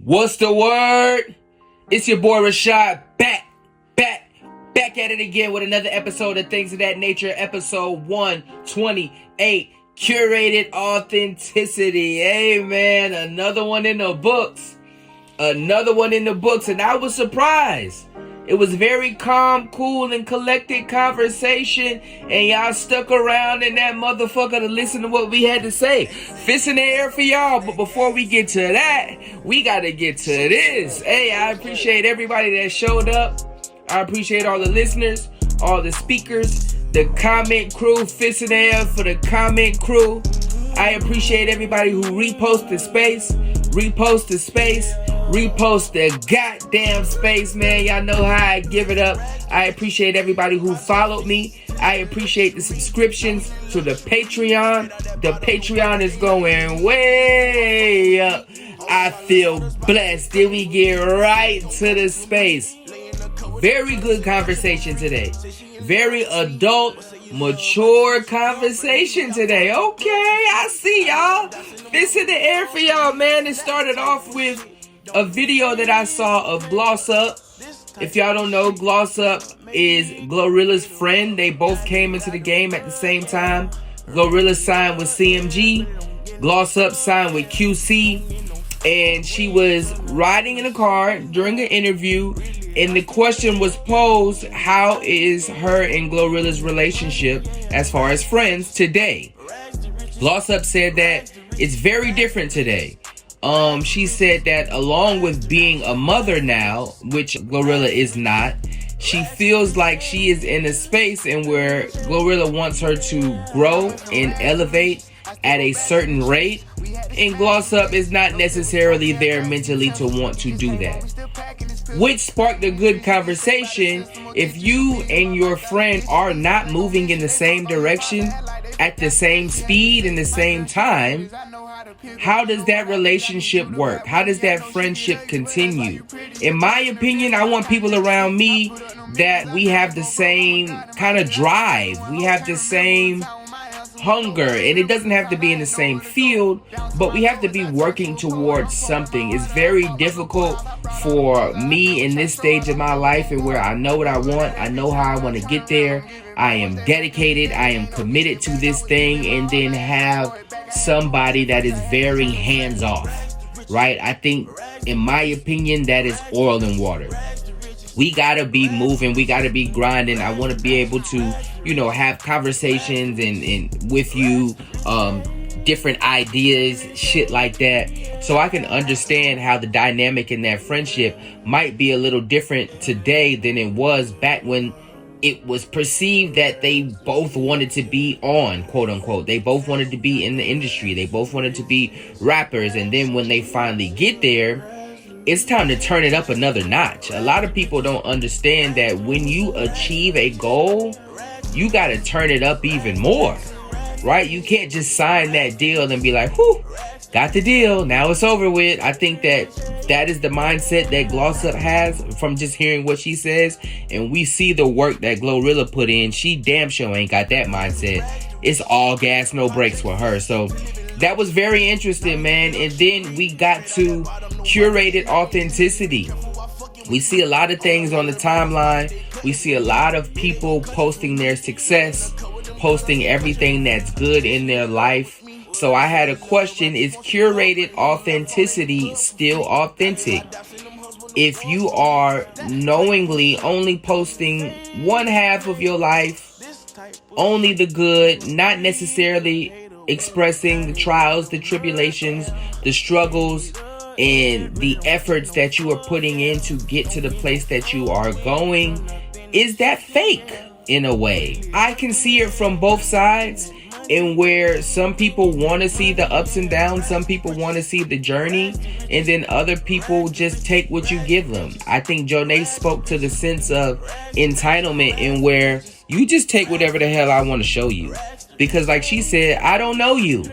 What's the word? It's your boy Rashad back at it again with another episode of Things of That Nature, episode 128, Curated Authenticity. Hey man, another one in the books. And I was surprised. It was very calm, cool, and collected conversation, and y'all stuck around in that motherfucker to listen to what we had to say. Fist in the air for y'all, but before we get to that, we gotta get to this. Hey, I appreciate everybody that showed up. I appreciate all the listeners, all the speakers, the comment crew. Fist in the air for the comment crew. I appreciate everybody who repost the space, repost the goddamn space, man. Y'all know how I give it up. I appreciate everybody who followed me. I appreciate the subscriptions to the Patreon. The Patreon is going way up. I feel blessed. Then we get right to the space. Very good conversation today. Very adult, mature conversation today. Okay, I see y'all. Fist in the air for y'all, man. It started off with a video that I saw of Gloss Up. If y'all don't know, Gloss Up is Glorilla's friend. They both came into the game at the same time. Glorilla signed with CMG. Gloss Up signed with QC. And she was riding in a car during an interview, and the question was posed, how is her and Glorilla's relationship as far as friends today? Gloss Up said that it's very different today. She said that along with being a mother now, which Glorilla is not, she feels like she is in a space in where Glorilla wants her to grow and elevate at a certain rate, and Gloss Up is not necessarily there mentally to want to do that. Which sparked a good conversation. If you and your friend are not moving in the same direction at the same speed in the same time, how does that relationship work? How does that friendship continue? In my opinion, I want people around me that we have the same kind of drive. We have the same hunger, and it doesn't have to be in the same field, but we have to be working towards something. It's very difficult for me in this stage of my life and where I know what I want, I know how I want to get there, I am dedicated, I am committed to this thing, and then have somebody that is very hands off, right? I think, in my opinion, that is oil and water. We gotta be moving, we gotta be grinding. I want to be able to, have conversations and with you, different ideas, shit like that. So I can understand how the dynamic in that friendship might be a little different today than it was back when it was perceived that they both wanted to be on, quote unquote. They both wanted to be in the industry. They both wanted to be rappers. And then when they finally get there, it's time to turn it up another notch. A lot of people don't understand that when you achieve a goal, you got to turn it up even more, right? You can't just sign that deal and be like, whew, got the deal, now it's over with. I think that is the mindset that Gloss Up has from just hearing what she says. And we see the work that Glorilla put in. She damn sure ain't got that mindset. It's all gas, no brakes with her. So that was very interesting, man. And then we got to Curated Authenticity. We see a lot of things on the timeline. We see a lot of people posting their success, posting everything that's good in their life. So I had a question: is Curated Authenticity still authentic? If you are knowingly only posting one half of your life, only the good, not necessarily expressing the trials, the tribulations, the struggles, and the efforts that you are putting in to get to the place that you are going, is that fake in a way? I can see it from both sides, and where some people want to see the ups and downs, some people want to see the journey, and then other people just take what you give them. I think Jonay spoke to the sense of entitlement, in where you just take whatever the hell I want to show you. Because like she said, I don't know you.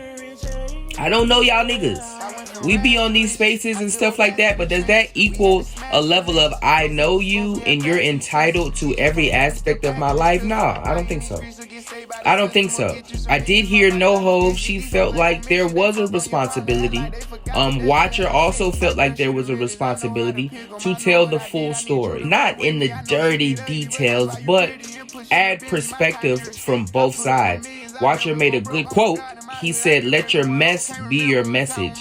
I don't know y'all niggas. we be on these spaces and stuff like that, but does that equal a level of I know you and you're entitled to every aspect of my life? No, I don't think so. I don't think so. I did hear No Hove. She felt like there was a responsibility. Watcher also felt like there was a responsibility to tell the full story. Not in the dirty details, but add perspective from both sides. Watcher made a good quote. He said, "Let your mess be your message."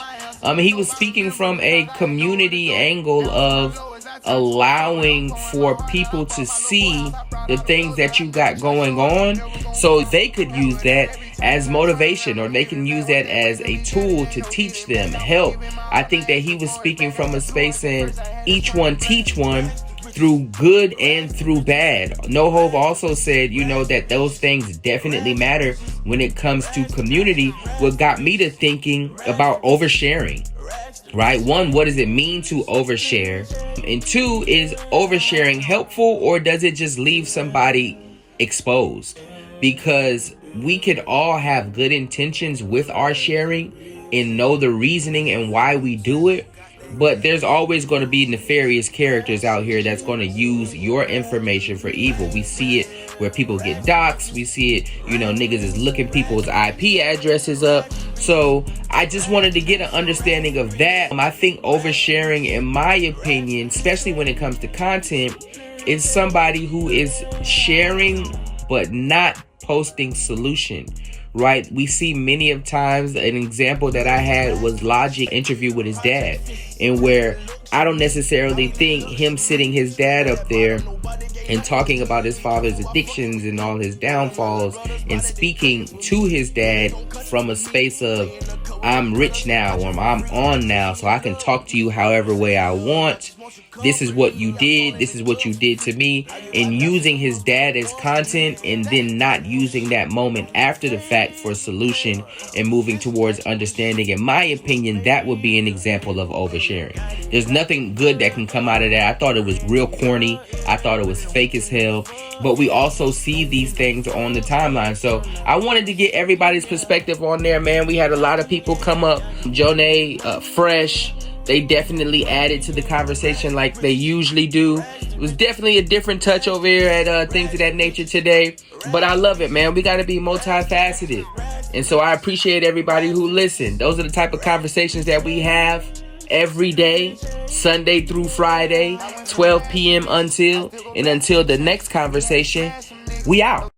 He was speaking from a community angle of allowing for people to see the things that you got going on so they could use that as motivation, or they can use that as a tool to teach them, help. I think that he was speaking from a space in each one teach one, through good and through bad. No Hove also said, that those things definitely matter when it comes to community. What got me to thinking about oversharing, right? One, what does it mean to overshare? And two, is oversharing helpful, or does it just leave somebody exposed? Because we could all have good intentions with our sharing and know the reasoning and why we do it. But there's always going to be nefarious characters out here that's going to use your information for evil. We see it where people get doxxed. We see it, niggas is looking people's IP addresses up. So I just wanted to get an understanding of that. I think oversharing, in my opinion, especially when it comes to content, is somebody who is sharing but not posting solution. Right? We see many of times, an example that I had was Logic interview with his dad, and where I don't necessarily think him sitting his dad up there and talking about his father's addictions and all his downfalls and speaking to his dad from a space of I'm rich now, or I'm on now, so I can talk to you however way I want. This is what you did. This is what you did to me. And using his dad as content, and then not using that moment after the fact for a solution and moving towards understanding. In my opinion, that would be an example of oversharing. There's nothing good that can come out of that. I thought it was real corny. I thought it was fake as hell. But we also see these things on the timeline. So I wanted to get everybody's perspective on there, man. We had a lot of people come up. Jonay, Fresh. They definitely added to the conversation like they usually do. It was definitely a different touch over here at Things of That Nature today. But I love it, man. We got to be multifaceted. And so I appreciate everybody who listened. Those are the type of conversations that we have every day, Sunday through Friday, 12 p.m. until the next conversation. We out.